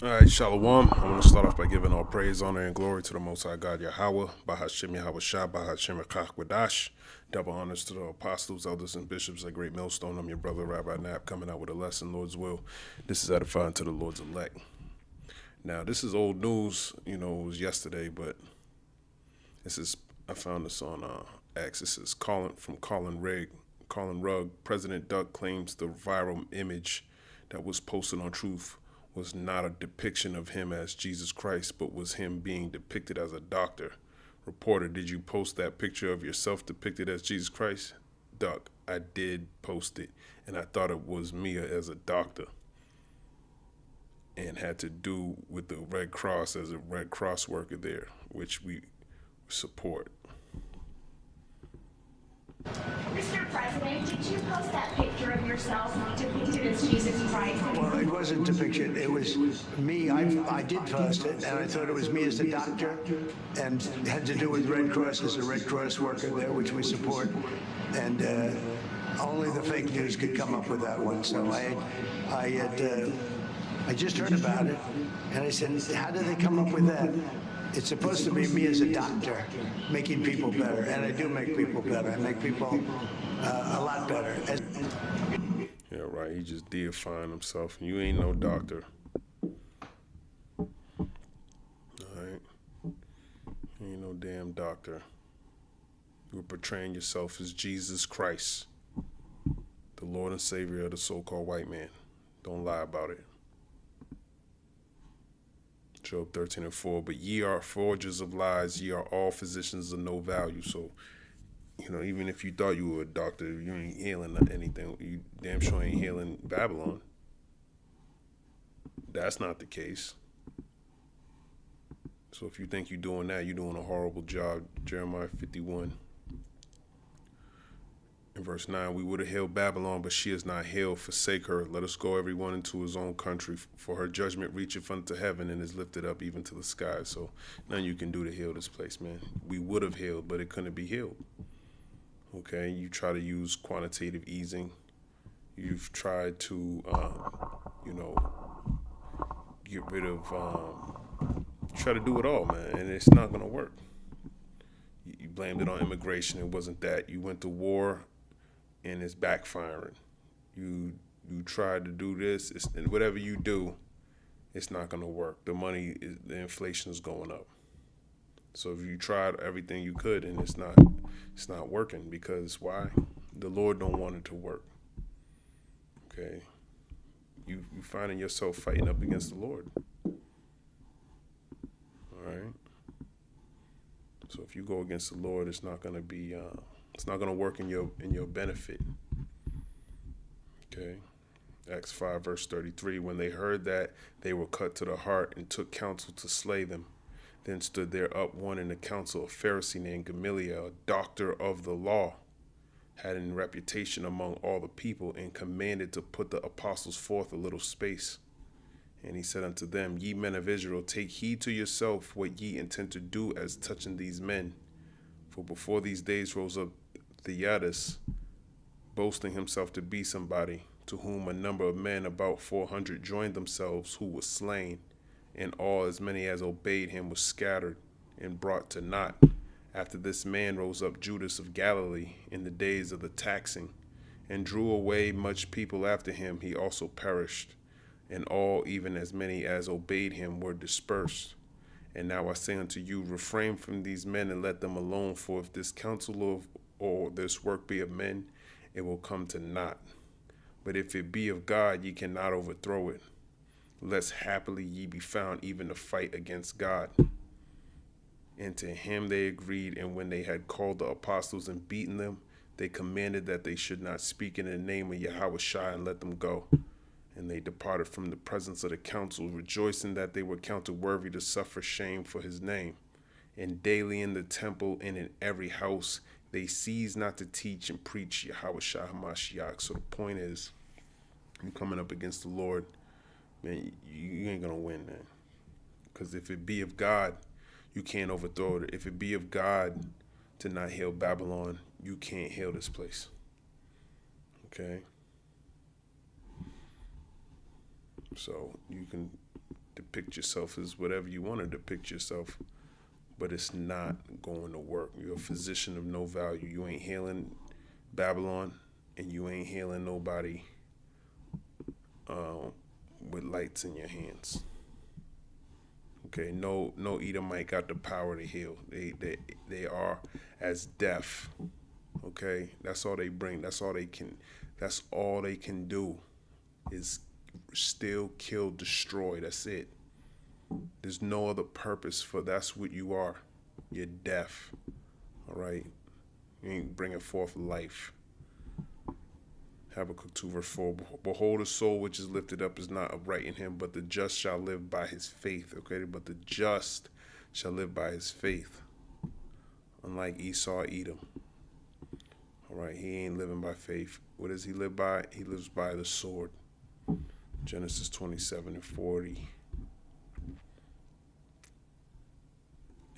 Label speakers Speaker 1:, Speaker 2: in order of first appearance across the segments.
Speaker 1: All right, Shalom. I want to start off by giving all praise, honor, and glory to the Most High God Yahweh, Bahashim Yahweh Shah, Bahashim Rakach Wadash. Double honors to the apostles, elders, and bishops at Great Millstone. I'm your brother, Rabbi Knapp, coming out with a lesson, Lord's will. This is edifying to the Lord's elect. Now, this is old news. It was yesterday, but I found this on X. This is from Colin Rugg. President Duck claims the viral image that was posted on Truth was not a depiction of him as Jesus Christ, but was him being depicted as a doctor. Reporter, did you post that picture of yourself depicted as Jesus Christ? Duck, I did post it, and I thought it was me as a doctor, and had to do with the Red Cross as a Red Cross worker there, which we support.
Speaker 2: Mr. President, did you post that picture of yourself depicted as Jesus Christ?
Speaker 3: Well, it wasn't depiction. It was me. I did post it, and I thought it was me as the doctor, and had to do with Red Cross as a Red Cross worker there, which we support. And only the fake news could come up with that one. So I just heard about it, and I said, how did they come up with that? It's supposed to be me as a doctor, making people better, and I do make people better. I make people a lot better.
Speaker 1: Yeah, right. He just deifying himself. You ain't no doctor. All right. You ain't no damn doctor. You were portraying yourself as Jesus Christ, the Lord and Savior of the so-called white man. Don't lie about it. Job 13:4, but ye are forgers of lies, ye are all physicians of no value. So, even if you thought you were a doctor, you ain't healing anything. You damn sure ain't healing Babylon. That's not the case. So if you think you're doing that, you're doing a horrible job. Jeremiah 51. In verse 9, we would have healed Babylon, but she is not healed. Forsake her. Let us go everyone into his own country, for her judgment reacheth unto heaven and is lifted up even to the sky. So nothing you can do to heal this place, man. We would have healed, but it couldn't be healed. Okay, you try to use quantitative easing. You've tried to, get rid of, try to do it all, man, and it's not going to work. You blamed it on immigration. It wasn't that. You went to war, and it's backfiring. You tried to do this, and whatever you do, it's not going to work. The inflation is going up. So if you tried everything you could, and it's not working, because why? The Lord don't want it to work. Okay, you finding yourself fighting up against the Lord. All right. So if you go against the Lord, it's not going to be. It's not going to work in your benefit. Okay. Acts 5 verse 33. When they heard that, they were cut to the heart and took counsel to slay them. Then stood there up one in the council, a Pharisee named Gamaliel, a doctor of the law, had in reputation among all the people, and commanded to put the apostles forth a little space. And he said unto them, ye men of Israel, take heed to yourself what ye intend to do as touching these men. For before these days rose up Theodas, boasting himself to be somebody, to whom a number of men, about 400, joined themselves, who were slain, and all as many as obeyed him were scattered and brought to naught. After this man rose up Judas of Galilee in the days of the taxing, and drew away much people after him. He also perished, and all, even as many as obeyed him, were dispersed. And now I say unto you, refrain from these men and let them alone, for if this counsel or this work be of men, it will come to naught. But if it be of God, ye cannot overthrow it, lest happily ye be found even to fight against God. And to him they agreed, and when they had called the apostles and beaten them, they commanded that they should not speak in the name of Yahweh Shai, and let them go. And they departed from the presence of the council, rejoicing that they were counted worthy to suffer shame for his name. And daily in the temple and in every house they ceased not to teach and preach Yahweh Shai HaMashiach. So the point is, you coming up against the Lord, man, you ain't gonna win, man. Because if it be of God, you can't overthrow it. If it be of God to not heal Babylon, you can't heal this place. Okay? So you can depict yourself as whatever you want to depict yourself, but it's not going to work. You're a physician of no value. You ain't healing Babylon, and you ain't healing nobody with lights in your hands. Okay, no Edomite got the power to heal. They are as deaf. Okay, that's all they bring. That's all they can do is steal, kill, destroy. That's it. There's no other purpose for that's what you are. You're deaf. All right, you ain't bringing forth life. Habakkuk 2 verse 4, behold, the soul which is lifted up is not upright in him, but the just shall live by his faith. Okay, but the just shall live by his faith. Unlike Esau, Edom. All right, he ain't living by faith. What does he live by? He lives by the sword. Genesis 27:40.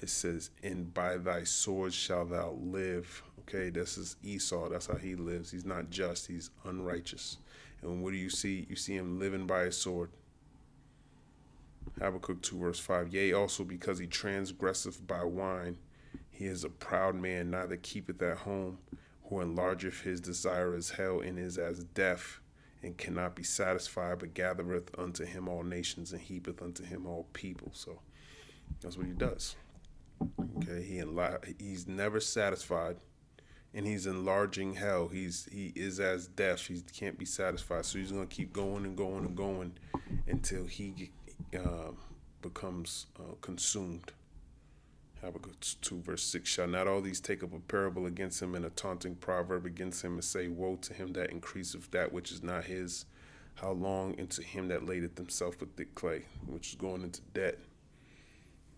Speaker 1: It says, and by thy sword shalt thou live. Okay, this is Esau. That's how he lives. He's not just. He's unrighteous. And what do you see? You see him living by his sword. Habakkuk 2 verse 5. Yea, also because he transgresseth by wine, he is a proud man, neither keepeth at home, who enlargeth his desire as hell, and is as deaf, and cannot be satisfied, but gathereth unto him all nations, and heapeth unto him all people. So that's what he does. Okay, he's never satisfied, and he's enlarging hell. He is as deaf. He can't be satisfied. So he's gonna keep going and going and going until he becomes consumed. Habakkuk 2 verse 6. Shall not all these take up a parable against him, and a taunting proverb against him, and say, woe to him that increaseth that which is not his? How long? And to him that ladeth himself with thick clay, which is going into debt.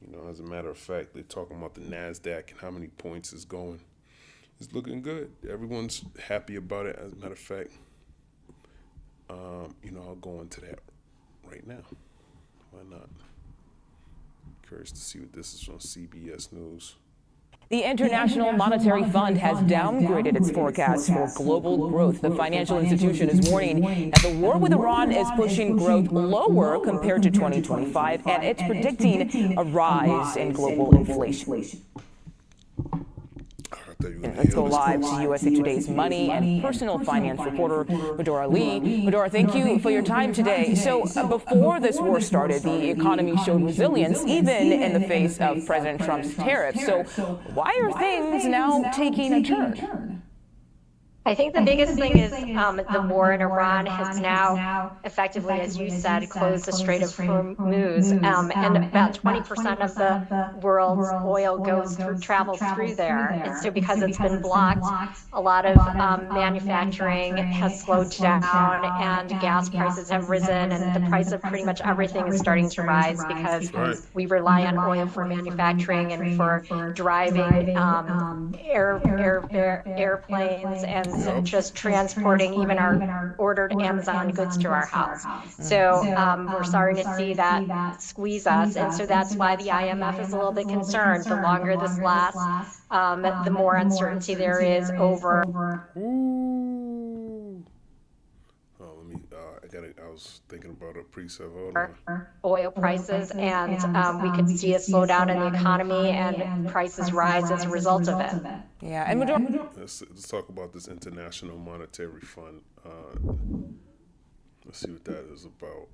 Speaker 1: You know, as a matter of fact, they're talking about the NASDAQ and how many points it's going. It's looking good. Everyone's happy about it. As a matter of fact, I'll go into that right now. Why not? Curious to see what this is from CBS News.
Speaker 4: The International Monetary Fund has downgraded its forecast for global growth. The financial institution is warning that the war with Iran is pushing growth lower compared to 2025, and it's predicting a rise in global inflation. Let's go live to USA Today's money and personal finance reporter, Medora Lee. Medora, thank you for your time today. So before this war started, the economy showed resilience even in the face of President Trump's tariffs. So why are things now taking a turn?
Speaker 5: I think the biggest thing is the war in Iran has now effectively, as you said, closed the Strait of Hormuz, and about 20% of the world's oil travels through there. And so because it's been blocked, a lot of manufacturing has slowed down, and gas prices have risen, and the price of pretty much everything is starting to rise because we rely on oil for manufacturing and for driving airplanes and just transporting even our ordered Amazon goods to our house. So we're starting to see that squeeze us. And so that's why the IMF is a little bit concerned. The longer this lasts, the more uncertainty there is over.
Speaker 1: Ooh. Oh, I was thinking about a preset. Hold on.
Speaker 5: Oil prices, and we could see a slowdown in the economy and prices rise as a result of it.
Speaker 4: Yeah, and
Speaker 1: Let's talk about this International Monetary Fund. Let's see what that is about.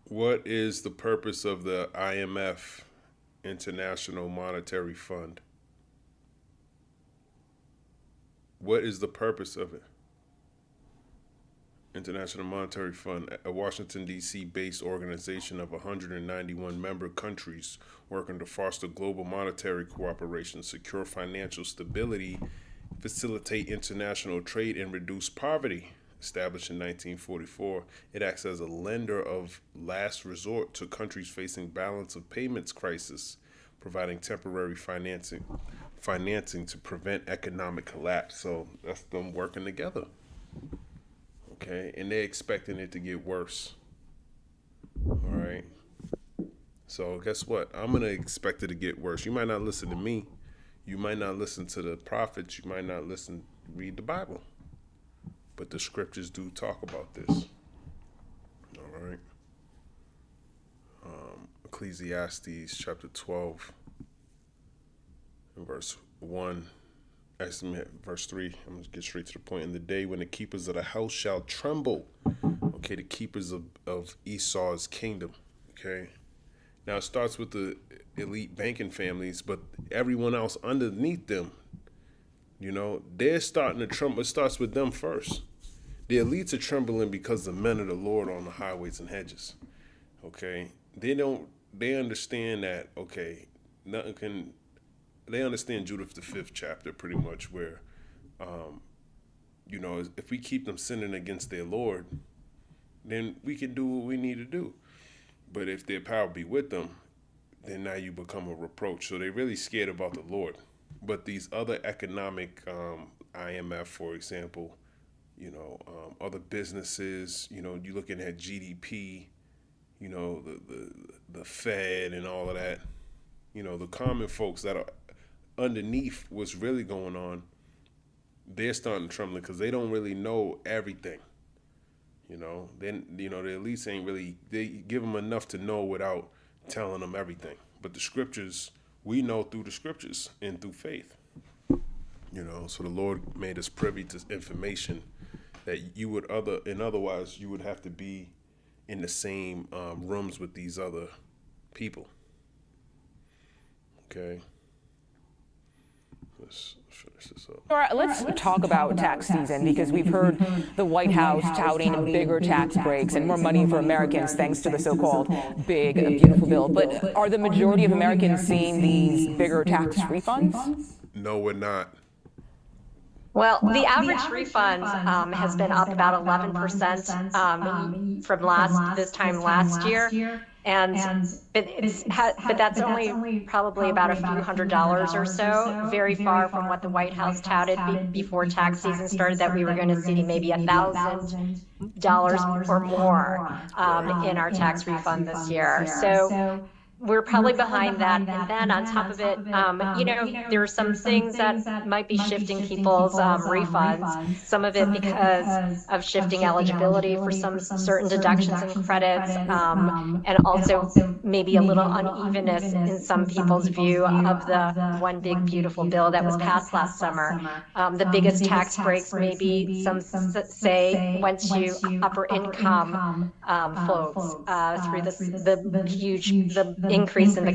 Speaker 1: What is the purpose of the IMF, International Monetary Fund? What is the purpose of it? International Monetary Fund, a Washington, D.C. based organization of 191 member countries working to foster global monetary cooperation, secure financial stability, facilitate international trade, and reduce poverty. Established in 1944, it acts as a lender of last resort to countries facing balance of payments crisis, providing temporary financing to prevent economic collapse. So that's them working together. Okay, and they're expecting it to get worse. All right. So guess what? I'm going to expect it to get worse. You might not listen to me. You might not listen to the prophets. You might not read the Bible. but the scriptures do talk about this. All right. Ecclesiastes chapter 12 and verse 1, verse 3. I'm going to get straight to the point. In the day when the keepers of the house shall tremble. Okay, the keepers of Esau's kingdom. Okay. Now it starts with the elite banking families, but everyone else underneath them, they're starting to tremble. It starts with them first. The elites are trembling because the men of the Lord are on the highways and hedges. Okay. They understand that, okay, they understand Judith the 5th chapter pretty much where, if we keep them sinning against their Lord, then we can do what we need to do. But if their power be with them, then now you become a reproach. So they're really scared about the Lord. But these other economic, IMF, for example, other businesses, you're looking at GDP, the Fed and all of that, the common folks that are underneath what's really going on, they're starting to tremble because they don't really know everything. Then, the elites ain't really, they give them enough to know without telling them everything. But the scriptures, we know through the scriptures and through faith. So the Lord made us privy to information that otherwise you would have to be in the same rooms with these other people. Okay. Let's finish this up.
Speaker 4: All right, let's talk about tax season because we've heard the White House touting bigger tax breaks and more money for Americans thanks to the so-called big, beautiful bill. But are the majority of Americans seeing these bigger tax refunds?
Speaker 1: No, we're not.
Speaker 5: Well, the average refund has been up about 11% from this time last year. But that's only probably about a few $100s or so, very far from what the White House touted before tax season started, that we were going to see maybe $1,000 or more in our tax refund this year. So we're probably behind that. And then on top of it, there are some things that might be shifting people's refunds. Some of it because of shifting eligibility for some certain deductions and credits, and also maybe a little unevenness in some people's view of the one big beautiful bill that was passed last summer. The biggest tax breaks maybe some say went to upper income folks through the increase in the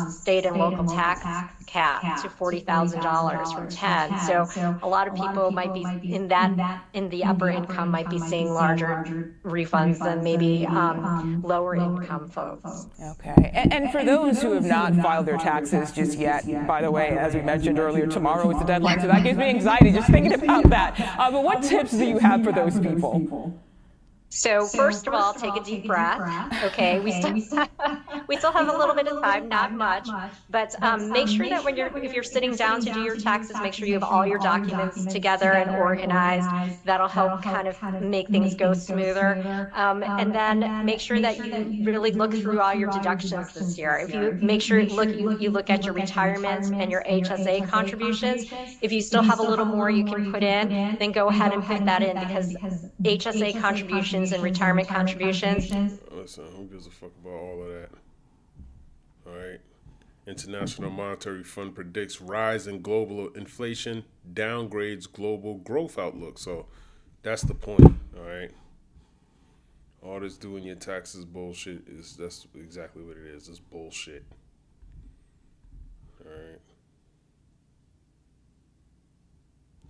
Speaker 5: state and local tax cap to $40,000 from 10. So a lot of people might be in the upper income might be seeing larger refunds than maybe lower income folks.
Speaker 4: Okay. And for those who have not filed their taxes just yet, by the way, as we mentioned earlier, tomorrow is the deadline, so that gives me anxiety just thinking about that. But what tips do you have for those people?
Speaker 5: So first of all, take a deep breath. Okay, we still have a little bit of time, not much, but make sure that if you're sitting down to do your taxes, make sure you have all your documents together and organized. That'll help kind of make things go smoother. And then make sure that you really look through all your deductions this year. If you make sure you look at your retirement and your HSA contributions. If you still have a little more you can put in, then go ahead and put that in, because HSA contributions and retirement contributions.
Speaker 1: Listen, who gives a fuck about all of that? All right. International Monetary Fund predicts rise in global inflation, downgrades global growth outlook. So that's the point. All right. All this doing your taxes bullshit that's exactly what it is. It's bullshit. All right.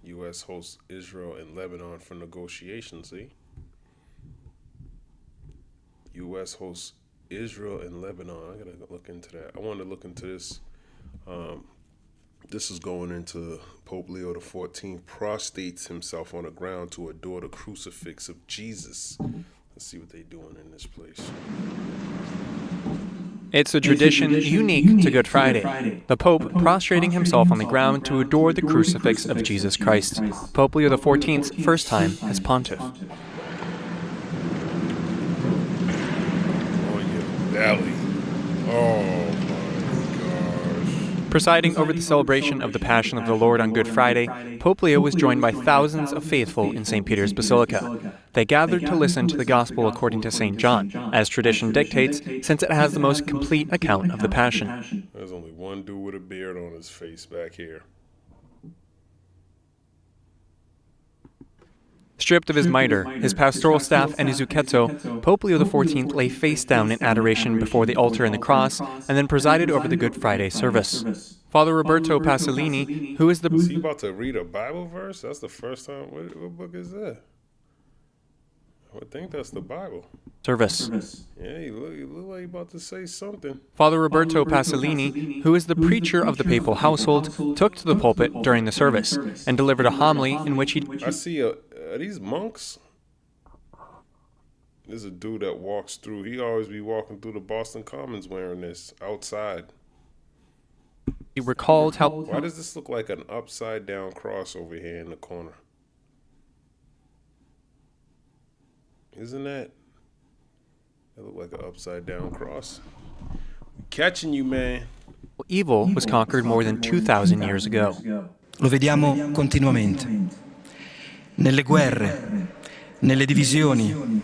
Speaker 1: U.S. hosts Israel and Lebanon for negotiations. See. U.S. hosts Israel and Lebanon. I gotta look into that. I want to look into this. This is going into Pope Leo XIV prostrates himself on the ground to adore the crucifix of Jesus. Let's see what they're doing in this place.
Speaker 6: It's a tradition unique to Good Friday. The Pope prostrating himself on the ground to adore the crucifix of Jesus Christ. Pope Leo XIV's first time as pontiff.
Speaker 1: Belly. Oh my gosh.
Speaker 6: Presiding over the celebration of the Passion of the Lord on Good Friday, Pope Leo was joined by thousands of faithful in St. Peter's Basilica. They gathered to listen to the Gospel according to St. John, as tradition dictates, since it has the most complete account of the Passion.
Speaker 1: There's only one dude with a beard on his face back here.
Speaker 6: Stripped of his mitre, his pastoral staff, and his zucchetto, Pope Leo XIV lay face down in adoration before the altar and the cross, and then presided over the Good Friday service. Father Roberto Pasolini, who is the...
Speaker 1: Is he about to read a Bible verse? That's the first time. What book is that? I would think that's the Bible.
Speaker 6: Service.
Speaker 1: Yeah, he look like he about to say something.
Speaker 6: Father Roberto Pasolini, who is the preacher of the papal household, took to the pulpit during the service and delivered a homily in which he...
Speaker 1: I see, are these monks? There's a dude that walks through. He always be walking through the Boston Commons wearing this outside.
Speaker 6: He recalled how...
Speaker 1: Why does this look like an upside down cross over here in the corner? Isn't that? That look like an upside down cross. Catching you, man.
Speaker 6: Evil was conquered more than 2,000 years ago.
Speaker 7: Lo vediamo continuamente. Nelle guerre, nelle divisioni,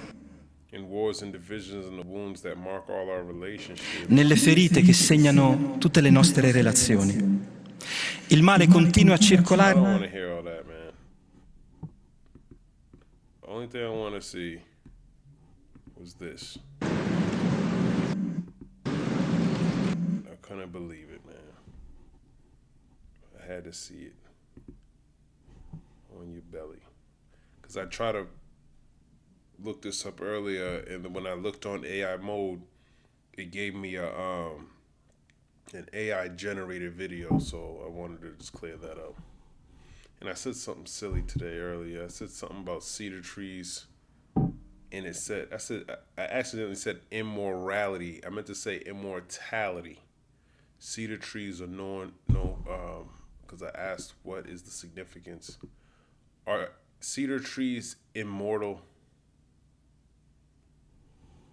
Speaker 1: In wars and divisions and the wounds that mark all our relationships.
Speaker 7: nelle ferite che segnano tutte le nostre relazioni. Il male continua a
Speaker 1: I don't
Speaker 7: circolare.
Speaker 1: want to hear all that, man. The only thing I want to see was this. I couldn't believe it, man. I had to see it on your belly. Because I tried to look this up earlier, and when I looked on AI mode, it gave me an AI generated video, so I wanted to just clear that up. And I said something silly today earlier. I said something about cedar trees, and I accidentally said immorality. I meant to say immortality. Cedar trees are because I asked what is the significance. Are cedar trees immortal?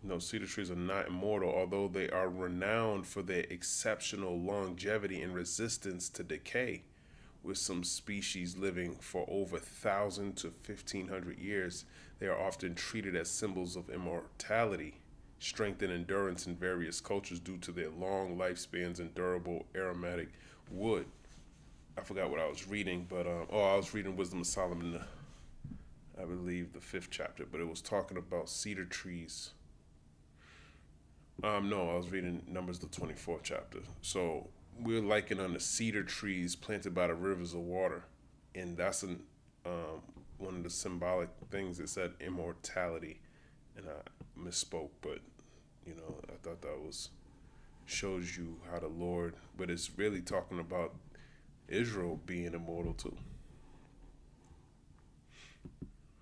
Speaker 1: No, cedar trees are not immortal, although they are renowned for their exceptional longevity and resistance to decay, with some species living for over 1,000 to 1,500 years. They are often treated as symbols of immortality, strength, and endurance in various cultures due to their long lifespans and durable aromatic wood. I forgot what I was reading, but I was reading Wisdom of Solomon, I believe the 5th chapter, but it was talking about cedar trees. No, I was reading Numbers, the 24th chapter. So we're likened on the cedar trees planted by the rivers of water, and that's one of the symbolic things. It said immortality, and I misspoke, but I thought that shows you how the Lord, but it's really talking about Israel being immortal too.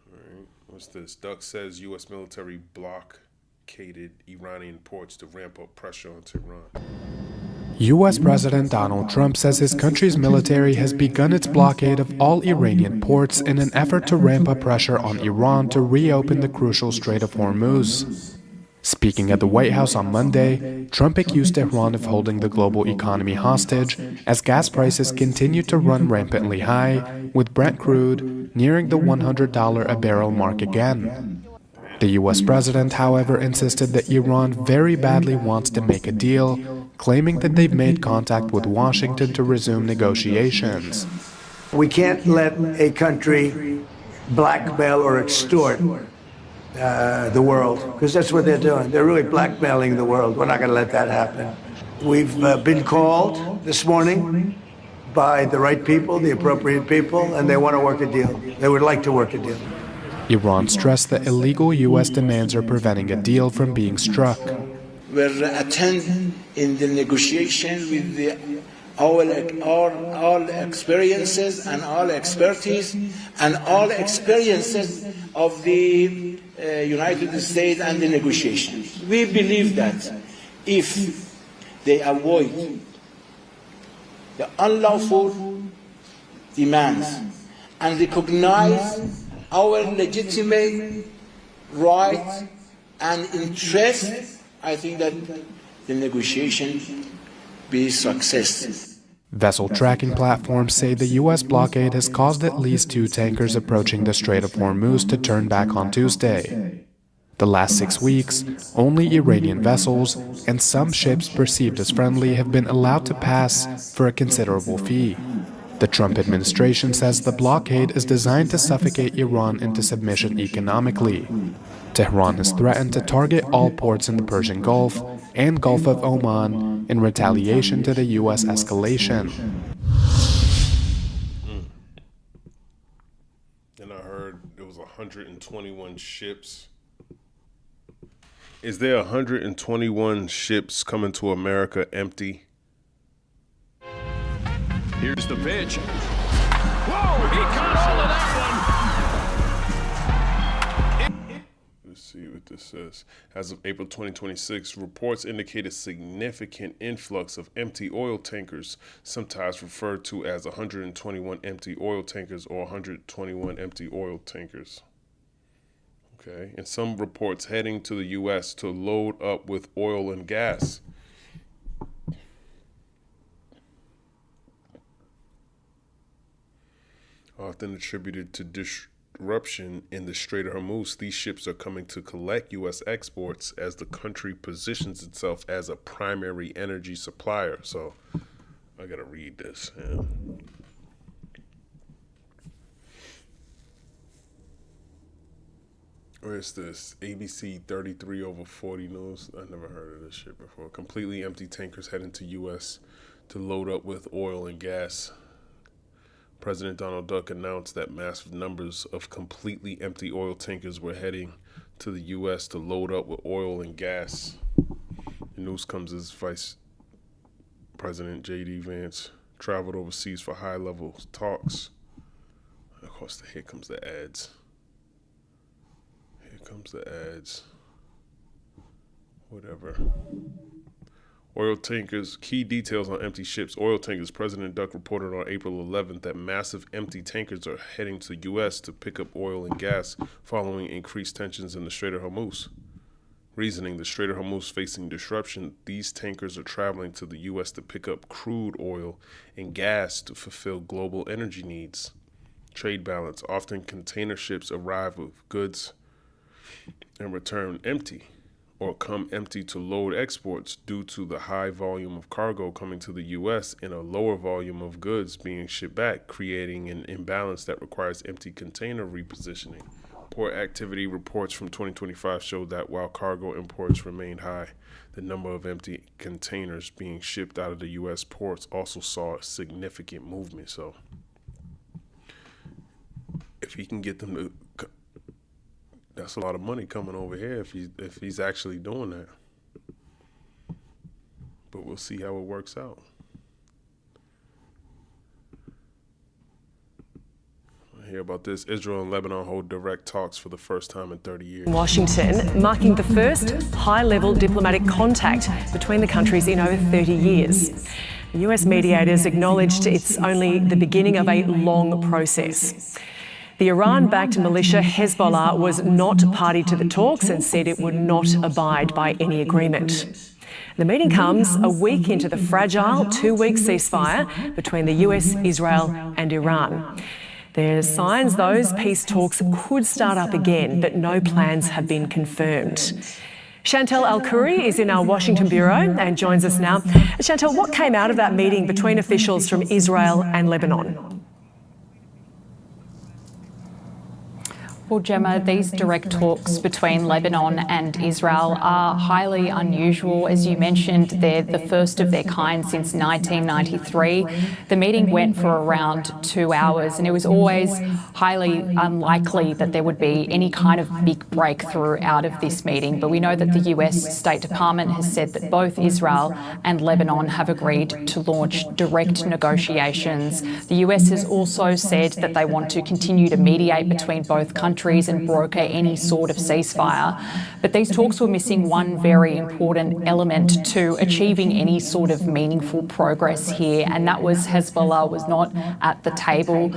Speaker 1: All right, what's this? Duck says U.S. military blockaded Iranian ports to ramp up pressure on Tehran.
Speaker 8: U.S. President Donald Trump says his country's military has begun its blockade of all Iranian ports in an effort to ramp up pressure on Iran to reopen the crucial Strait of Hormuz. Speaking at the White House on Monday, Trump accused Tehran of holding the global economy hostage as gas prices continue to run rampantly high, with Brent crude nearing the $100 a barrel mark again. The U.S. president, however, insisted that Iran very badly wants to make a deal, claiming that they've made contact with Washington to resume negotiations.
Speaker 3: We can't let a country blackmail or extort the world, because that's what they're doing. They're really blackmailing the world. We're not going to let that happen. We've been called this morning by the right people, the appropriate people, and they want to work a deal. They would like to work a deal.
Speaker 8: Iran stressed that illegal U.S. demands are preventing a deal from being struck.
Speaker 9: We're attending in the negotiation with all experiences and all expertise and all experiences of the United States and the negotiations. We believe that if they avoid the unlawful demands and recognize our legitimate right and interest, I think that the negotiation be success.
Speaker 8: Vessel tracking platforms say the U.S. blockade has caused at least 2 tankers approaching the Strait of Hormuz to turn back on Tuesday. The last 6 weeks, only Iranian vessels and some ships perceived as friendly have been allowed to pass for a considerable fee. The Trump administration says the blockade is designed to suffocate Iran into submission economically. Tehran has threatened to target all ports in the Persian Gulf and Gulf of Oman in retaliation to the U.S. escalation.
Speaker 1: And I heard there was 121 ships. Is there 121 ships coming to America empty?
Speaker 10: Here's the pitch. Whoa, he caught all of that one.
Speaker 1: Let's see what this says. As of April 2026, reports indicate a significant influx of empty oil tankers, sometimes referred to as 121 empty oil tankers or 121 empty oil tankers. Okay, and some reports heading to the U.S. to load up with oil and gas. Often attributed to disruption in the Strait of Hormuz, these ships are coming to collect U.S. exports as the country positions itself as a primary energy supplier. So I gotta read this. Yeah. Where's this? ABC 33/40 News. I never heard of this shit before. Completely empty tankers heading to U.S. to load up with oil and gas. President Donald Duck announced that massive numbers of completely empty oil tankers were heading to the U.S. to load up with oil and gas. The news comes as Vice President J.D. Vance traveled overseas for high-level talks. Of course, here comes the ads. Here comes the ads. Whatever. Oil tankers, key details on empty ships. Oil tankers. President Duck reported on April 11th that massive empty tankers are heading to the U.S. to pick up oil and gas following increased tensions in the Strait of Hormuz. Reasoning, the Strait of Hormuz facing disruption, these tankers are traveling to the U.S. to pick up crude oil and gas to fulfill global energy needs. Trade balance, often container ships arrive with goods and return empty, or come empty to load exports due to the high volume of cargo coming to the U.S. and a lower volume of goods being shipped back, creating an imbalance that requires empty container repositioning. Port activity reports from 2025 showed that while cargo imports remained high, the number of empty containers being shipped out of the U.S. ports also saw a significant movement. So if he can get them to... That's a lot of money coming over here if he's actually doing that. But we'll see how it works out. I hear about this. Israel and Lebanon hold direct talks for the first time in 30 years.
Speaker 11: Washington, marking the first high-level diplomatic contact between the countries in over 30 years. The US mediators acknowledged it's only the beginning of a long process. The Iran-backed militia Hezbollah was not party to the talks and said it would not abide by any agreement. The meeting comes a week into the fragile 2-week ceasefire between the US, Israel and Iran. There's signs those peace talks could start up again, but no plans have been confirmed. Chantal Al-Khoury is in our Washington bureau and joins us now. Chantal, what came out of that meeting between officials from Israel and Lebanon?
Speaker 12: Well, Gemma, these direct talks between Lebanon and Israel are highly unusual. As you mentioned, they're the first of their kind since 1993. The meeting went for around 2 hours, and it was always highly unlikely that there would be any kind of big breakthrough out of this meeting. But we know that the US State Department has said that both Israel and Lebanon have agreed to launch direct negotiations. The US has also said that they want to continue to mediate between both countries countries and broker any sort of ceasefire. But these talks were missing one very important element to achieving any sort of meaningful progress here, and that was Hezbollah was not at the table.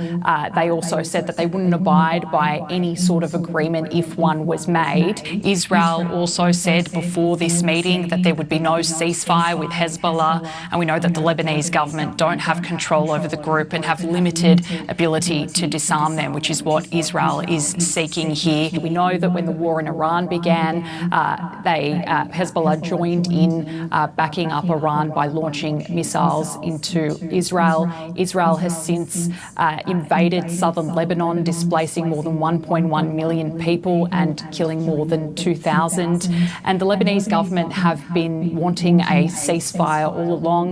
Speaker 12: They also said that they wouldn't abide by any sort of agreement if one was made. Israel also said before this meeting that there would be no ceasefire with Hezbollah, and we know that the Lebanese government don't have control over the group and have limited ability to disarm them, which is what Israel is seeking here. We know that when the war in Iran began, Hezbollah joined in backing up Iran by launching missiles into Israel. Israel has since invaded southern Lebanon, displacing more than 1.1 million people and killing more than 2,000. And the Lebanese government have been wanting a ceasefire all along.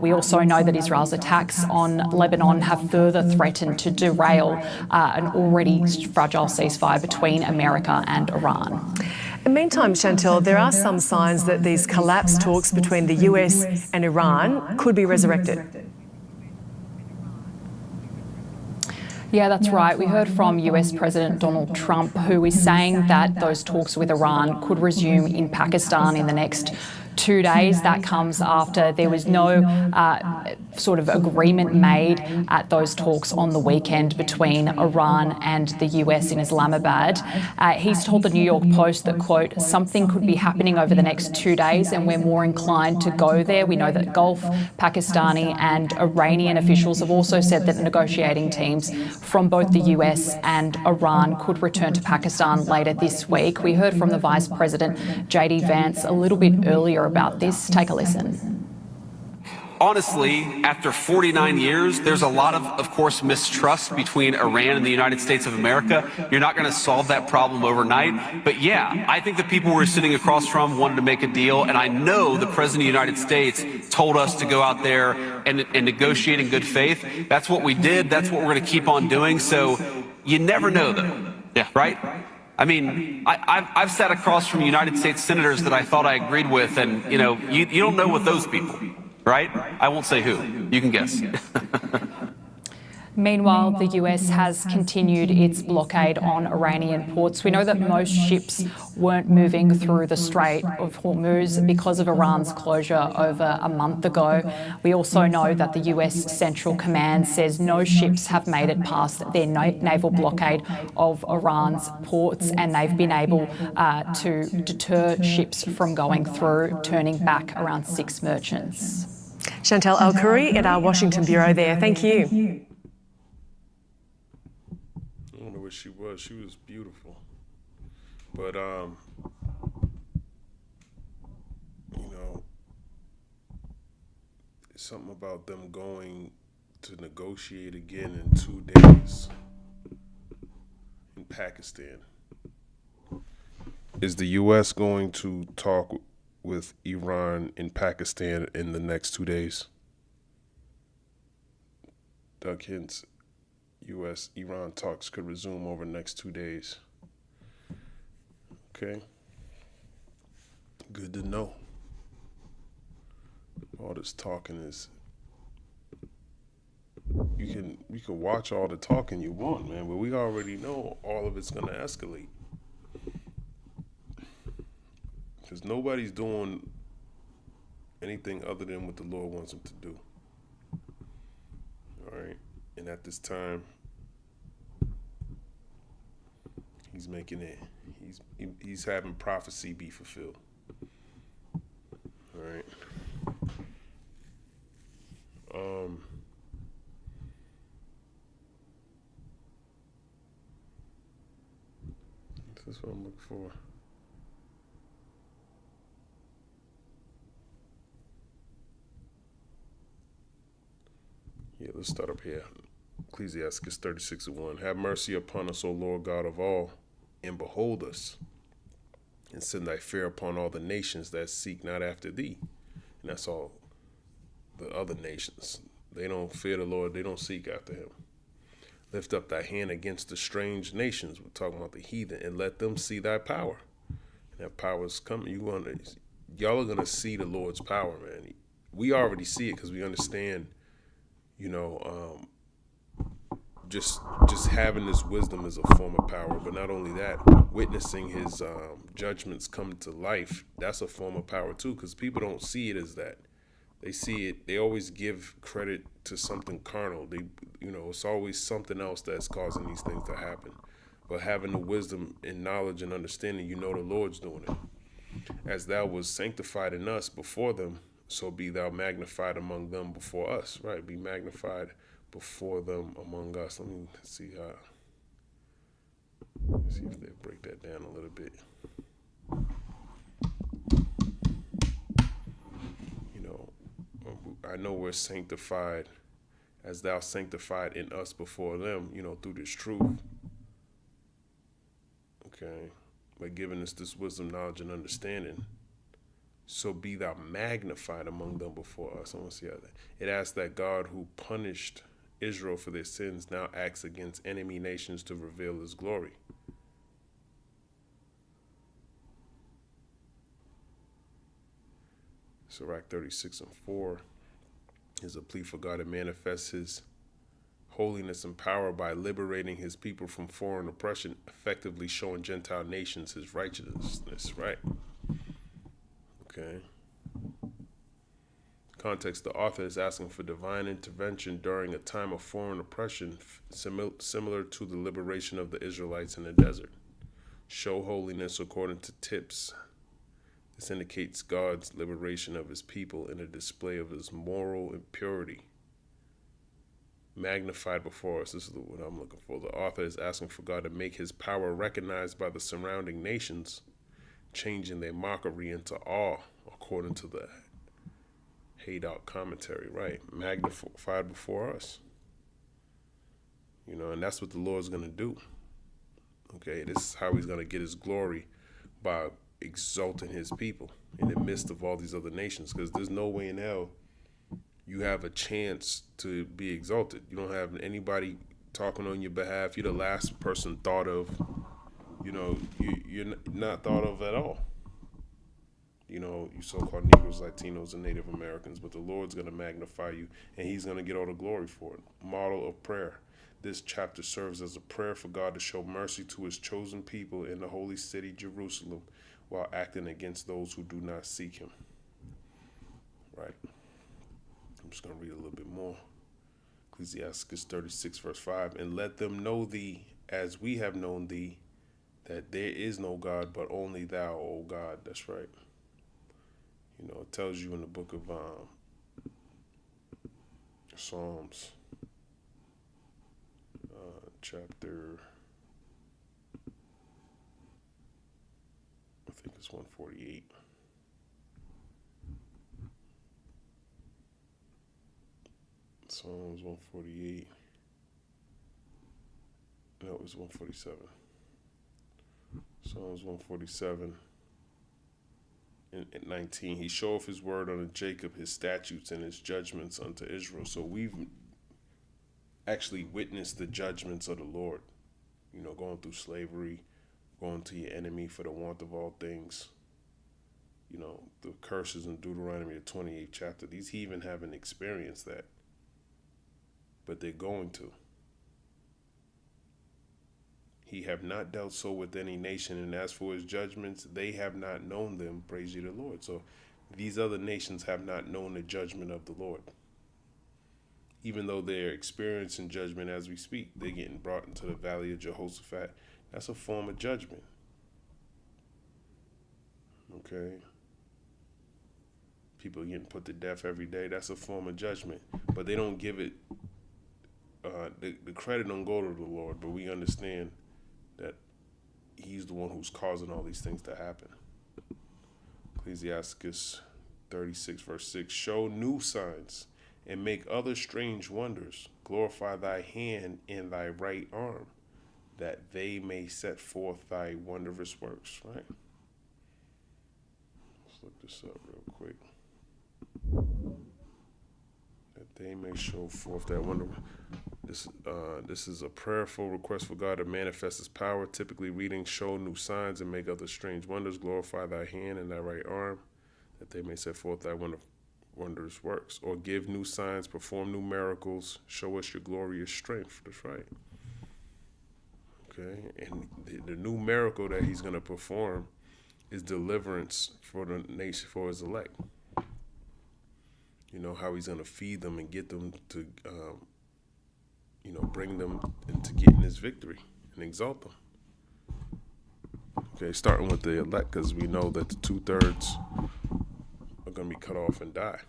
Speaker 12: We also know that Israel's attacks on Lebanon have further threatened to derail an already fragile ceasefire between America and Iran.
Speaker 11: In the meantime, Chantal, there are some signs that these collapsed talks between the US and Iran could be resurrected.
Speaker 12: Yeah, that's right. We heard from US President Donald Trump, who is saying that those talks with Iran could resume in Pakistan in the next 2 days. That comes after there was no sort of agreement made at those talks on the weekend between Iran and the US in Islamabad. He's told the New York Post that, quote, something could be happening over the next 2 days and we're more inclined to go there. We know that Gulf, Pakistani and Iranian officials have also said that negotiating teams from both the US and Iran could return to Pakistan later this week. We heard from the Vice President, JD Vance, a little bit earlier about this. Take a listen.
Speaker 13: Honestly, after 49 years, there's a lot of course, mistrust between Iran and the United States of America. You're not going to solve that problem overnight. But yeah, I think the people we're sitting across from wanted to make a deal. And I know the President of the United States told us to go out there and negotiate in good faith. That's what we did. That's what we're going to keep on doing. So you never know, though. Yeah. Right? I mean, I've sat across from United States senators that I thought I agreed with, and, you know, you don't know what those people, right? I won't say who. You can guess.
Speaker 12: Meanwhile, the US has continued its blockade on Iranian ports. We know that most ships weren't moving through the Strait of Hormuz because of Iran's closure over a month ago. We also know that the US Central Command says no ships have made it past their naval blockade of Iran's ports, and they've been able to deter ships from going through, turning back around 6 merchants.
Speaker 11: Chantal Al-Khoury at our Washington Bureau there. Thank you.
Speaker 1: She was beautiful, but you know, something about them going to negotiate again in 2 days in Pakistan. Is the U.S. going to talk with Iran in Pakistan in the next 2 days? Doug Hintz, U.S.-Iran talks could resume over the next 2 days. Okay. Good to know. All this talking is, you can watch all the talking you want, man, but we already know all of it's gonna escalate. Because nobody's doing anything other than what the Lord wants them to do. All right. And at this time, he's making it. He's having prophecy be fulfilled. All right. This is what I'm looking for. Yeah, let's start up here. Ecclesiastes 36:1. Have mercy upon us, O Lord God of all, and behold us, and send thy fear upon all the nations that seek not after thee. And that's all the other nations. They don't fear the Lord. They don't seek after him. Lift up thy hand against the strange nations. We're talking about the heathen, and let them see thy power. And that power is coming. Y'all are going to see the Lord's power, man. We already see it because we understand, just having this wisdom is a form of power. But not only that, witnessing his judgments come to life, that's a form of power too, because people don't see it as that. They see it, they always give credit to something carnal. It's always something else that's causing these things to happen. But having the wisdom and knowledge and understanding, the Lord's doing it. As thou was sanctified in us before them, so be thou magnified among them before us, right? Be magnified before them among us. Let me see if they break that down a little bit. I know we're sanctified as thou sanctified in us before them, through this truth. Okay. By giving us this wisdom, knowledge, and understanding. So be thou magnified among them before us. I want to see how that. It asks that God who punished Israel for their sins now acts against enemy nations to reveal his glory. Sirach 36:4 is a plea for God to manifest his holiness and power by liberating his people from foreign oppression, effectively showing Gentile nations his righteousness, right? Okay. Context, the author is asking for divine intervention during a time of foreign oppression similar to the liberation of the Israelites in the desert. Show holiness according to tips. This indicates God's liberation of his people in a display of his moral impurity. Magnified before us. This is what I'm looking for. The author is asking for God to make his power recognized by the surrounding nations, changing their mockery into awe, according to the Haydock commentary, right? Magnified before us. And that's what the Lord's going to do. Okay, this is how he's going to get his glory, by exalting his people in the midst of all these other nations, because there's no way in hell you have a chance to be exalted. You don't have anybody talking on your behalf. You're the last person thought of. You're not thought of at all. You so-called Negroes, Latinos, and Native Americans, but the Lord's going to magnify you, and he's going to get all the glory for it. Model of prayer. This chapter serves as a prayer for God to show mercy to his chosen people in the holy city, Jerusalem, while acting against those who do not seek him. Right. I'm just going to read a little bit more. Ecclesiastes 36, verse 5. And let them know thee as we have known thee, that there is no God but only thou, O God. That's right. It tells you in the book of Psalms, chapter, I think it's 148. Psalms 148. No, it was 147. Psalms 147 and 19. He showeth his word unto Jacob, his statutes and his judgments unto Israel. So we've actually witnessed the judgments of the Lord. Going through slavery, going to your enemy for the want of all things. The curses in Deuteronomy, the 28th chapter. These heathen haven't experienced that, but they're going to. He have not dealt so with any nation, and as for his judgments, they have not known them. Praise ye the Lord. So these other nations have not known the judgment of the Lord. Even though they're experiencing judgment as we speak, they're getting brought into the valley of Jehoshaphat. That's a form of judgment. Okay. People are getting put to death every day. That's a form of judgment. But they don't give it, the credit don't go to the Lord, but we understand that he's the one who's causing all these things to happen. Ecclesiastes 36, verse 6. Show new signs and make other strange wonders. Glorify thy hand and thy right arm, that they may set forth thy wondrous works. Right? Let's look this up real quick. That they may show forth that wonder. This is a prayerful request for God to manifest his power, typically reading, show new signs and make other strange wonders. Glorify thy hand and thy right arm, that they may set forth thy wondrous works, or give new signs, perform new miracles, show us your glorious strength. That's right. Okay, and the new miracle that he's going to perform is deliverance for the nation, for his elect. You know, how he's going to feed them and get them to, bring them into getting his victory and exalt them. Okay, starting with the elect, because we know that the 2/3 are going to be cut off and die,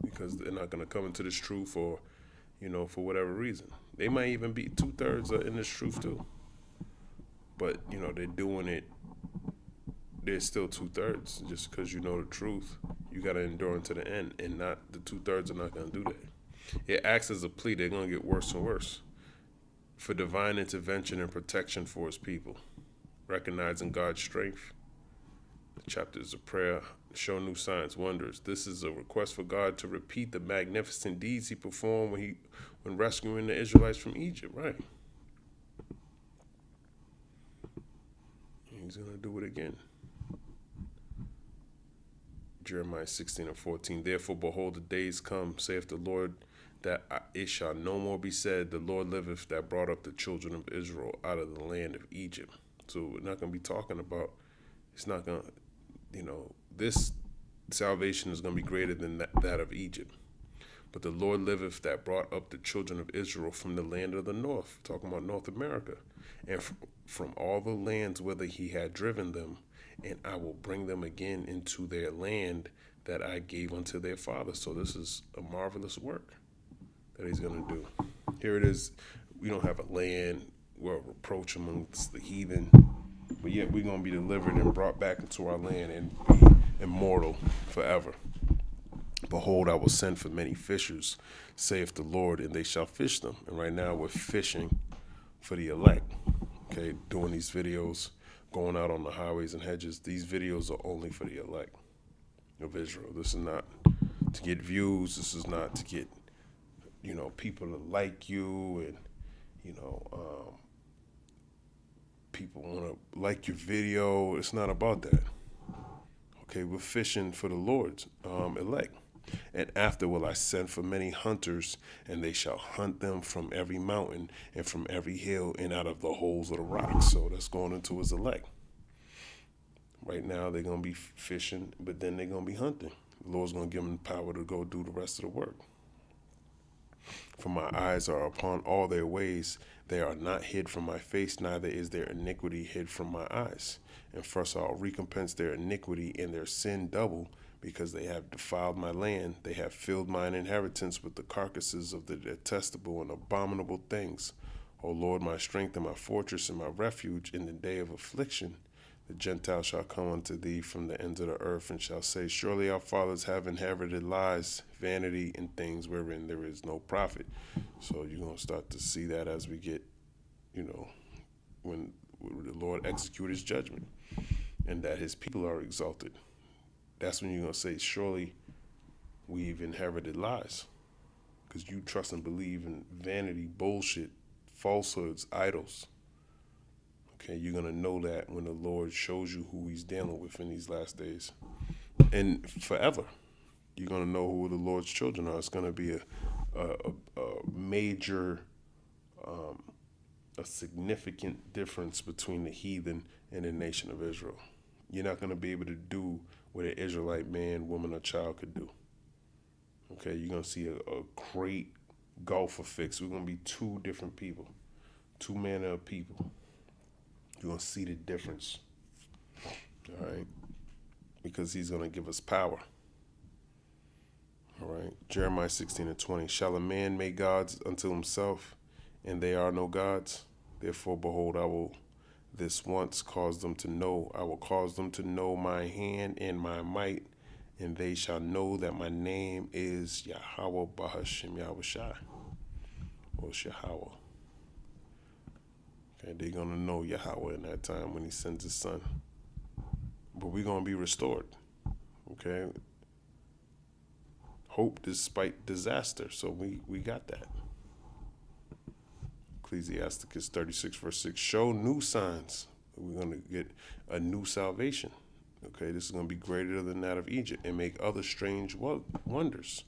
Speaker 1: because they're not going to come into this truth, or, for whatever reason. They might even be 2/3 are in this truth too. But, they're doing it. They're still 2/3. Just because you know the truth, you got to endure unto the end. And not the 2/3 are not going to do that. It acts as a plea. They're going to get worse and worse for divine intervention and protection for his people. Recognizing God's strength. The chapters of prayer show new signs, wonders. This is a request for God to repeat the magnificent deeds he performed when rescuing the Israelites from Egypt, right? He's going to do it again. Jeremiah 16:14. Therefore, behold, the days come, saith the Lord, that it shall no more be said, the Lord liveth, that brought up the children of Israel out of the land of Egypt. So we're not going to be talking about, it's not going to, this salvation is going to be greater than that of Egypt. But the Lord liveth, that brought up the children of Israel from the land of the north, talking about North America, and from all the lands whither he had driven them, and I will bring them again into their land that I gave unto their fathers. So this is a marvelous work that he's going to do. Here it is. We don't have a land where reproach amongst the heathen, but yet we're going to be delivered and brought back into our land and be immortal forever. Behold, I will send for many fishers, saith the Lord, and they shall fish them. And right now we're fishing for the elect. Okay, doing these videos, going out on the highways and hedges. These videos are only for the elect of Israel. This is not to get views. This is not to get, people to like you, and, people want to like your video. It's not about that. Okay, we're fishing for the Lord's elect. And after will I send for many hunters, and they shall hunt them from every mountain and from every hill and out of the holes of the rocks. So that's going into his elect. Right now they're going to be fishing, but then they're going to be hunting. The Lord's going to give them the power to go do the rest of the work. For my eyes are upon all their ways. They are not hid from my face, neither is their iniquity hid from my eyes. And first I'll recompense their iniquity and their sin double, because they have defiled my land. They have filled mine inheritance with the carcasses of the detestable and abominable things. O Lord, my strength and my fortress and my refuge in the day of affliction. The Gentiles shall come unto thee from the ends of the earth, and shall say, surely our fathers have inherited lies, vanity, and things wherein there is no profit. So you're going to start to see that as we get, when the Lord execute his judgment, and that his people are exalted. That's when you're going to say, surely we've inherited lies, because you trust and believe in vanity, bullshit, falsehoods, idols. Okay, you're going to know that when the Lord shows you who he's dealing with in these last days. And forever, you're going to know who the Lord's children are. It's going to be a major, a significant difference between the heathen and the nation of Israel. You're not going to be able to do what an Israelite man, woman, or child could do. Okay, you're going to see a great gulf of fix. We're going to be two different people, two manner of people. You're going to see the difference, all right, because he's going to give us power, all right. Jeremiah 16:20, shall a man make gods unto himself, and they are no gods? Therefore, behold, I will this once cause them to know. I will cause them to know my hand and my might, and they shall know that my name is Yahweh Bahashem Yahushai, or Shahawah. Okay, they're going to know Yahweh in that time when he sends his son. But we're going to be restored. Okay? Hope despite disaster. So we got that. Ecclesiasticus 36 verse 6. Show new signs. We're going to get a new salvation. Okay, this is going to be greater than that of Egypt, and make other strange wonders.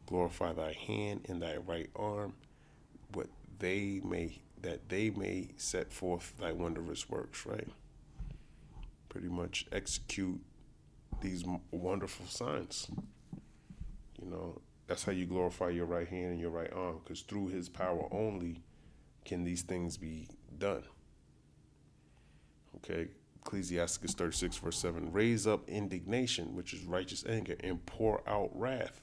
Speaker 1: Glorify thy hand and thy right arm, that they may set forth thy wondrous works, right? Pretty much execute these wonderful signs. You know, that's how you glorify your right hand and your right arm, because through his power only can these things be done. Okay, Ecclesiastes 36 verse 7, raise up indignation, which is righteous anger, and pour out wrath.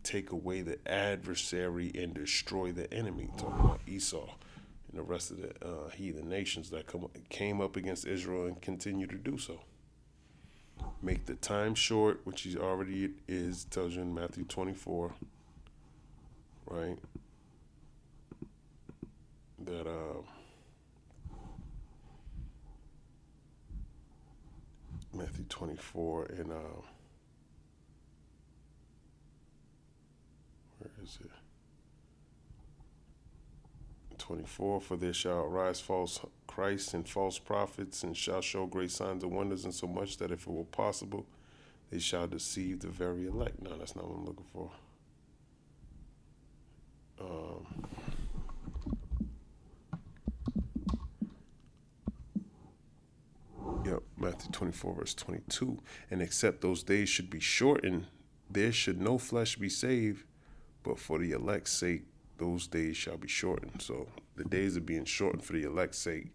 Speaker 1: Take away the adversary and destroy the enemy. Talking about Esau and the rest of the heathen nations that came up against Israel and continue to do so. Make the time short, which he already is, tells you in Matthew 24, right? That Matthew 24 and where is it? 24, for there shall arise false Christs and false prophets, and shall show great signs and wonders, insomuch that if it were possible, they shall deceive the very elect. No, that's not what I'm looking for. Yep, Matthew 24, verse 22. And except those days should be shortened, there should no flesh be saved, but for the elect's sake, those days shall be shortened. So the days are being shortened for the elect's sake,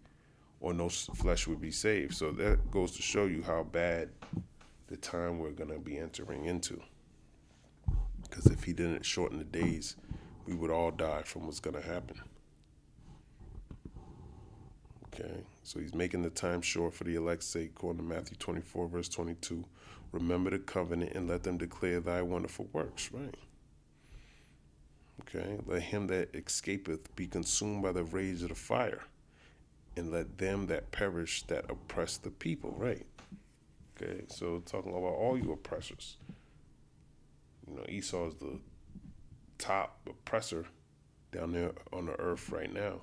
Speaker 1: or no flesh would be saved. So that goes to show you how bad the time we're going to be entering into. Because if he didn't shorten the days, we would all die from what's going to happen. Okay, so he's making the time short for the elect's sake, according to Matthew 24, verse 22. Remember the covenant and let them declare thy wonderful works, right? Okay, let him that escapeth be consumed by the rage of the fire, and let them that perish that oppress the people, right? Okay, so talking about all you oppressors. You know, Esau is the top oppressor down there on the earth right now,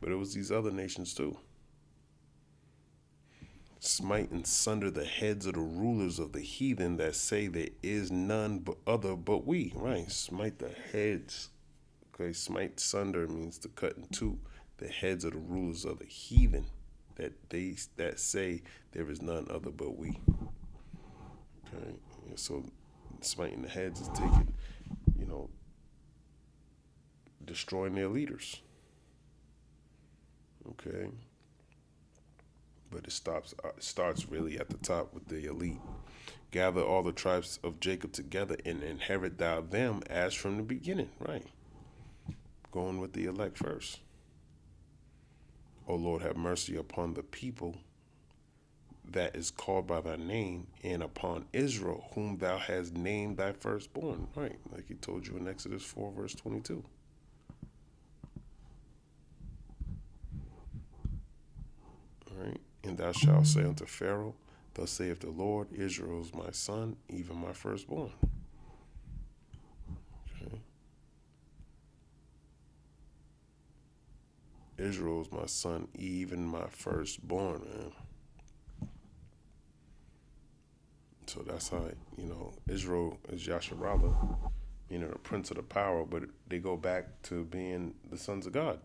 Speaker 1: but it was these other nations too. Smite and sunder the heads of the rulers of the heathen that say there is none but other but we, right? Smite the heads. Okay, smite sunder means to cut in two the heads of the rulers of the heathen that say there is none other but we. Okay, and so smiting the heads is taking, you know, destroying their leaders. Okay. But it starts really at the top with the elite. Gather all the tribes of Jacob together and inherit thou them as from the beginning, right? Going with the elect first. O Lord, have mercy upon the people that is called by thy name, and upon Israel, whom thou hast named thy firstborn, right? Like he told you in Exodus 4, verse 22. All right. And thou shalt say unto Pharaoh, thus saith the Lord, Israel is my son, even my firstborn. Okay. Israel is my son, even my firstborn, man. So that's how, you know, Israel is Yasharallah, meaning the prince of the power, but they go back to being the sons of God.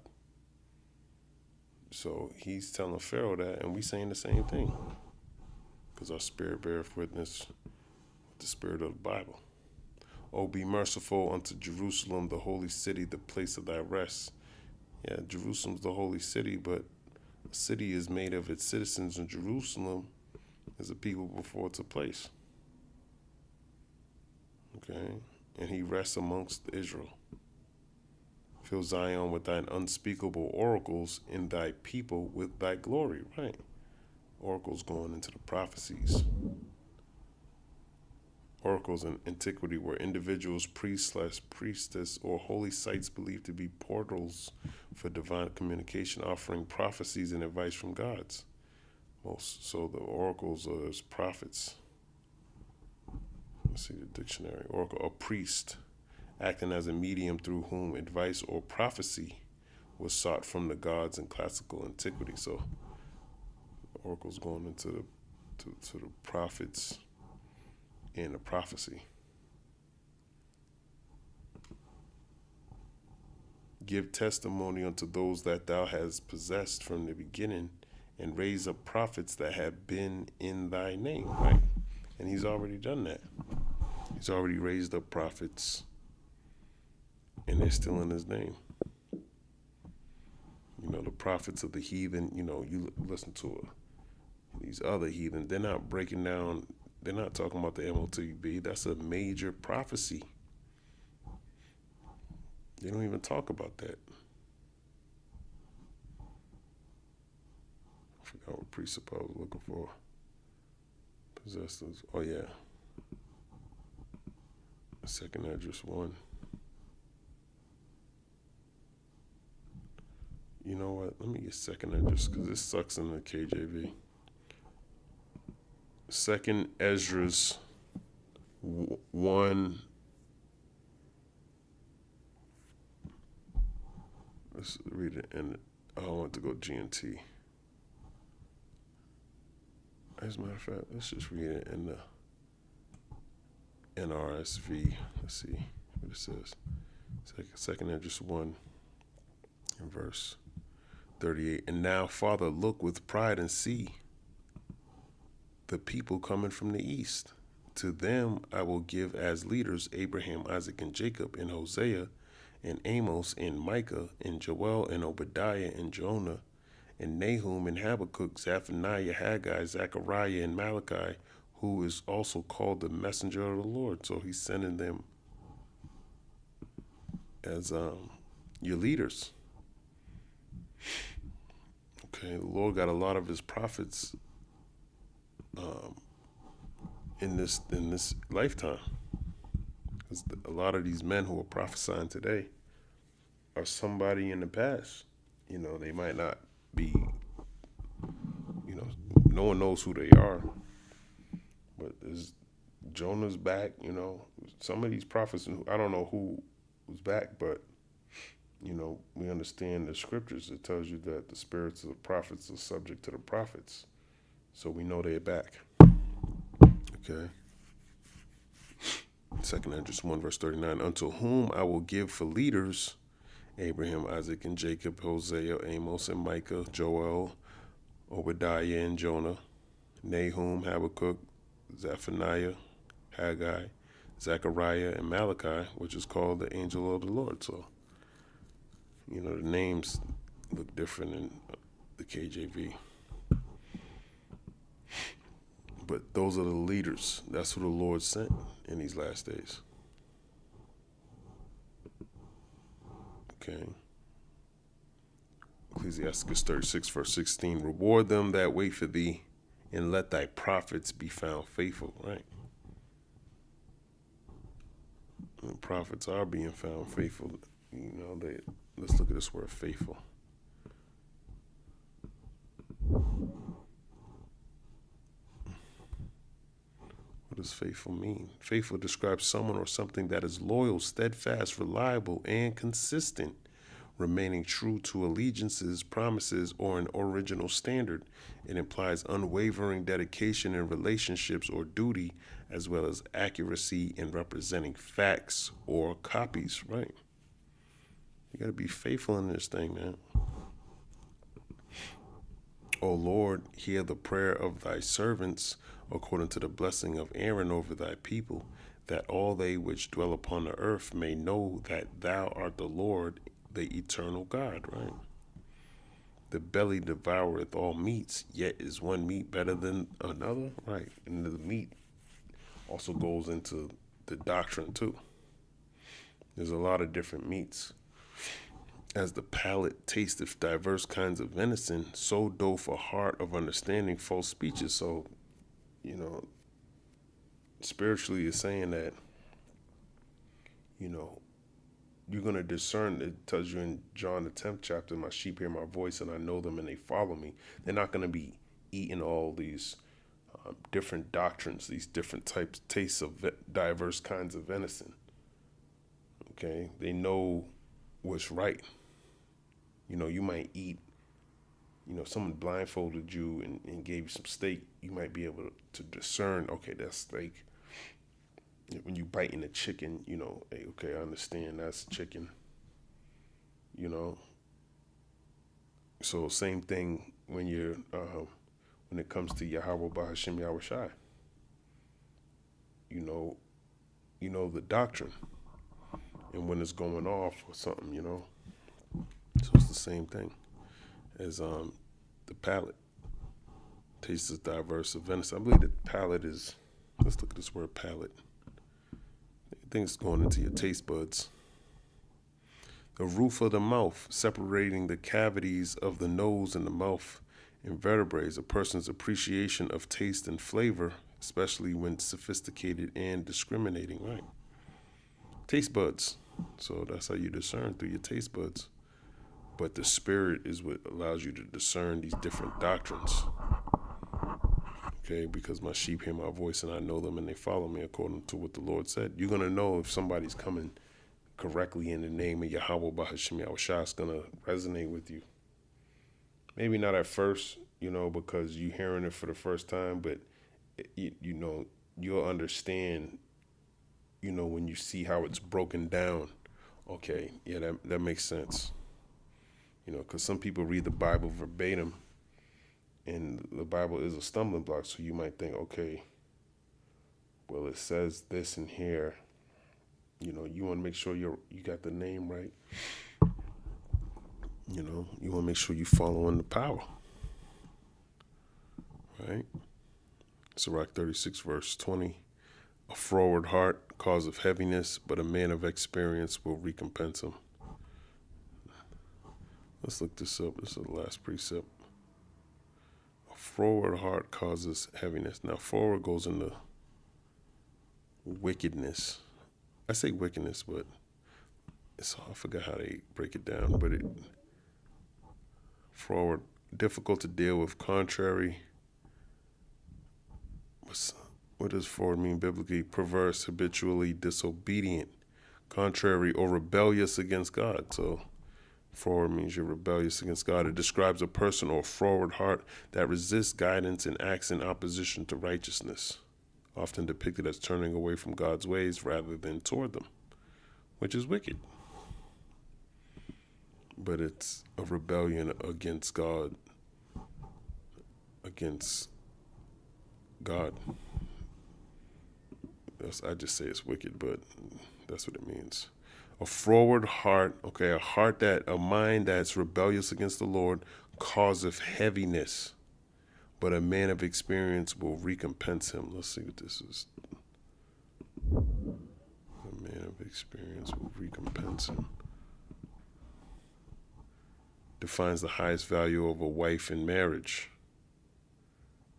Speaker 1: So he's telling Pharaoh that, and we saying the same thing, because our spirit beareth witness with the spirit of the Bible. Oh, be merciful unto Jerusalem, the holy city, the place of thy rest. Yeah, Jerusalem's the holy city, but a city is made of its citizens, and Jerusalem is a people before it's a place. Okay, and he rests amongst Israel. Fill Zion with thine unspeakable oracles, and thy people with thy glory, right? Oracles going into the prophecies. Oracles in antiquity were individuals, priests, priestess, or holy sites believed to be portals for divine communication, offering prophecies and advice from gods. So the oracles are as prophets. Let's see the dictionary. Oracle, a priest, acting as a medium through whom advice or prophecy was sought from the gods in classical antiquity. So oracles going into the to the prophets and the prophecy. Give testimony unto those that thou hast possessed from the beginning, and raise up prophets that have been in thy name, right? And he's already done that. He's already raised up prophets, and they're still in his name. You know, the prophets of the heathen, you know, you listen to these other heathen, they're not breaking down, they're not talking about the MOTB. That's a major prophecy. They don't even talk about that. I forgot what precept I was looking for. Possessors. Oh, yeah. Second address 1. You know what? Let me get second address because this sucks in the KJV. Second Esdras 1. Let's read it. And I want to go GNT. As a matter of fact, let's just read it in the NRSV. Let's see what it says. Second Esdras 1 in verse 38. And now, Father, look with pride and see the people coming from the east. To them I will give as leaders Abraham, Isaac, and Jacob, and Hosea, and Amos, and Micah, and Joel, and Obadiah, and Jonah, and Nahum, and Habakkuk, Zephaniah, Haggai, Zechariah, and Malachi, who is also called the messenger of the Lord. So he's sending them as your leaders. Okay, the Lord got a lot of his prophets in this lifetime. Because a lot of these men who are prophesying today are somebody in the past. You know, they might not be, you know, no one knows who they are. But Jonah's back, you know. Some of these prophets, I don't know who was back, but, you know, we understand the scriptures. It tells you that the spirits of the prophets are subject to the prophets. So we know they're back. Okay. Second Esdras 1 verse 39. Unto whom I will give for leaders Abraham, Isaac, and Jacob, Hosea, Amos, and Micah, Joel, Obadiah, and Jonah, Nahum, Habakkuk, Zephaniah, Haggai, Zechariah, and Malachi, which is called the angel of the Lord. So, you know, the names look different in the KJV. But those are the leaders. That's who the Lord sent in these last days. Okay. Ecclesiastes 36 verse 16. Reward them that wait for thee, and let thy prophets be found faithful. Right. And prophets are being found faithful. You know, let's look at this word faithful. What does faithful mean? Faithful describes someone or something that is loyal, steadfast, reliable, and consistent, remaining true to allegiances, promises, or an original standard. It implies unwavering dedication in relationships or duty, as well as accuracy in representing facts or copies, right? You got to be faithful in this thing, man. O Lord, hear the prayer of thy servants, according to the blessing of Aaron over thy people, that all they which dwell upon the earth may know that thou art the Lord, the eternal God, right? The belly devoureth all meats, yet is one meat better than another, right? And the meat also goes into the doctrine too. There's a lot of different meats. As the palate tasteth diverse kinds of venison, so doth a heart of understanding false speeches. So, you know, spiritually it's saying that, you know, you're going to discern. It tells you in John the 10th chapter, my sheep hear my voice and I know them and they follow me. They're not going to be eating all these different doctrines, these different tastes of diverse kinds of venison. Okay. They know what's right. You know, you might eat, you know, someone blindfolded you and gave you some steak you might be able to discern, okay, that's like when you biting a chicken, you know, hey, okay, I understand that's chicken, you know. So same thing when you're when it comes to Yahweh Bahashim Yahushai. You know the doctrine and when it's going off or something, you know. So it's the same thing as the palate. Taste is diverse of venison. I believe that palate is, let's look at this word palate. I think it's going into your taste buds. The roof of the mouth, separating the cavities of the nose and the mouth in vertebrae, a person's appreciation of taste and flavor, especially when sophisticated and discriminating, right? Taste buds. So that's how you discern, through your taste buds. But the spirit is what allows you to discern these different doctrines. Okay, because my sheep hear my voice and I know them and they follow me according to what the Lord said. You're going to know if somebody's coming correctly in the name of Yahweh Bahashim Yahushua. It's going to resonate with you. Maybe not at first, you know, because you're hearing it for the first time, but you know, you'll understand, you know, when you see how it's broken down. Okay, yeah, that makes sense. You know, because some people read the Bible verbatim, and the Bible is a stumbling block. So you might think, okay, well, it says this in here. You know, you want to make sure you got the name right. You know, you want to make sure you following the power. Right? Sirach 36, verse 20. A froward heart causeth heaviness, but a man of experience will recompense him. Let's look this up. This is the last precept. A froward heart causes heaviness. Now, froward goes into wickedness. I say wickedness, but I forgot how they break it down. But froward, difficult to deal with, contrary. What does froward mean biblically? Perverse, habitually disobedient, contrary, or rebellious against God. So froward means you're rebellious against God. It describes a person or a froward heart that resists guidance and acts in opposition to righteousness, often depicted as turning away from God's ways rather than toward them, which is wicked. But it's a rebellion against God, I just say it's wicked, but that's what it means. A froward heart, okay, a mind that's rebellious against the Lord causeth heaviness, but a man of experience will recompense him. Let's see what this is. A man of experience will recompense him. Defines the highest value of a wife in marriage,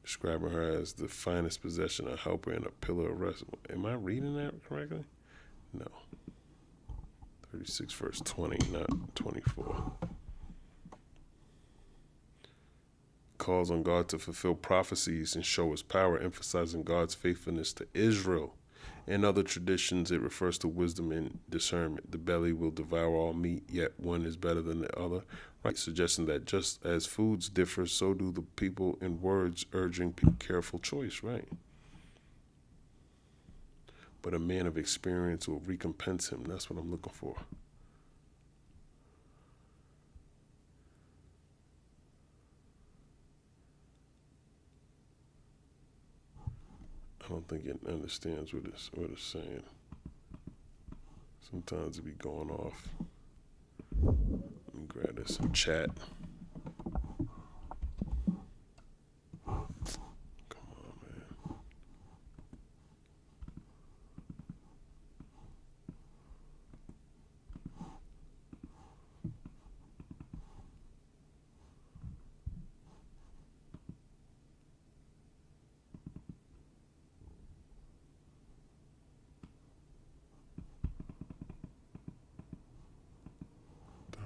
Speaker 1: describing her as the finest possession, a helper, and a pillar of rest. Am I reading that correctly? No. 36 verse 20, not 24. Calls on God to fulfill prophecies and show his power, emphasizing God's faithfulness to Israel. In other traditions, it refers to wisdom and discernment. The belly will devour all meat, yet one is better than the other. Right, suggesting that just as foods differ, so do the people in words, urging careful choice, right? But a man of experience will recompense him. That's what I'm looking for. I don't think it understands what it's saying. Sometimes it be going off. Let me grab this in chat.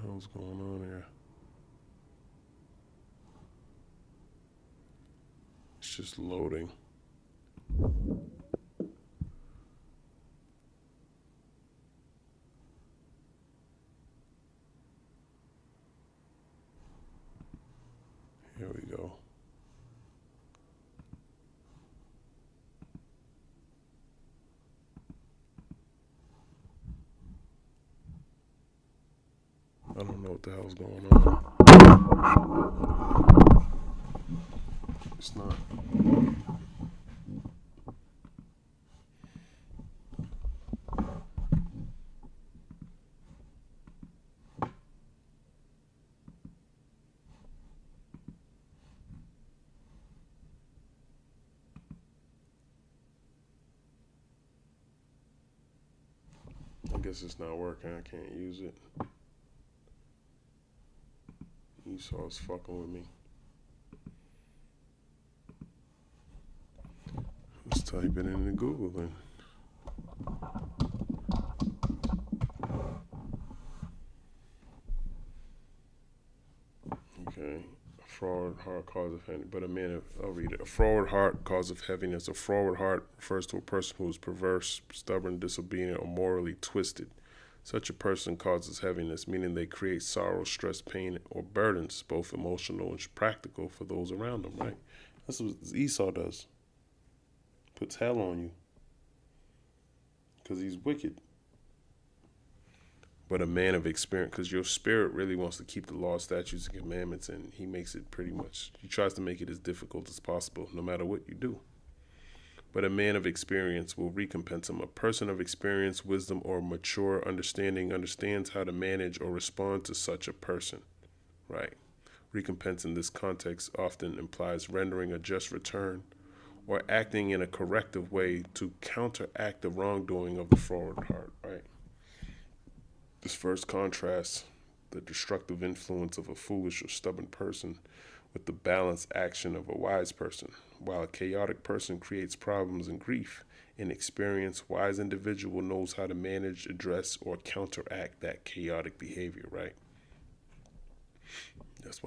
Speaker 1: What's going on here? It's just loading. Here we go. know what the hell's going on. It's not. I guess it's not working. I can't use it. Esau's fucking with me. Let's type it into Google then. Okay. A froward heart, cause of heaviness. But I'll read it. A froward heart, cause of heaviness. A froward heart refers to a person who is perverse, stubborn, disobedient, or morally twisted. Such a person causes heaviness, meaning they create sorrow, stress, pain, or burdens, both emotional and practical, for those around them, right? That's what Esau does. Puts hell on you. Because he's wicked. But a man of experience, because your spirit really wants to keep the law, statutes, and commandments, and he makes it pretty much, he tries to make it as difficult as possible, no matter what you do. But a man of experience will recompense him. A person of experience, wisdom, or mature understanding understands how to manage or respond to such a person, right? Recompense in this context often implies rendering a just return or acting in a corrective way to counteract the wrongdoing of the froward heart, right? This first contrasts the destructive influence of a foolish or stubborn person with the balanced action of a wise person. While a chaotic person creates problems and grief, an experienced, wise individual knows how to manage, address, or counteract that chaotic behavior, right?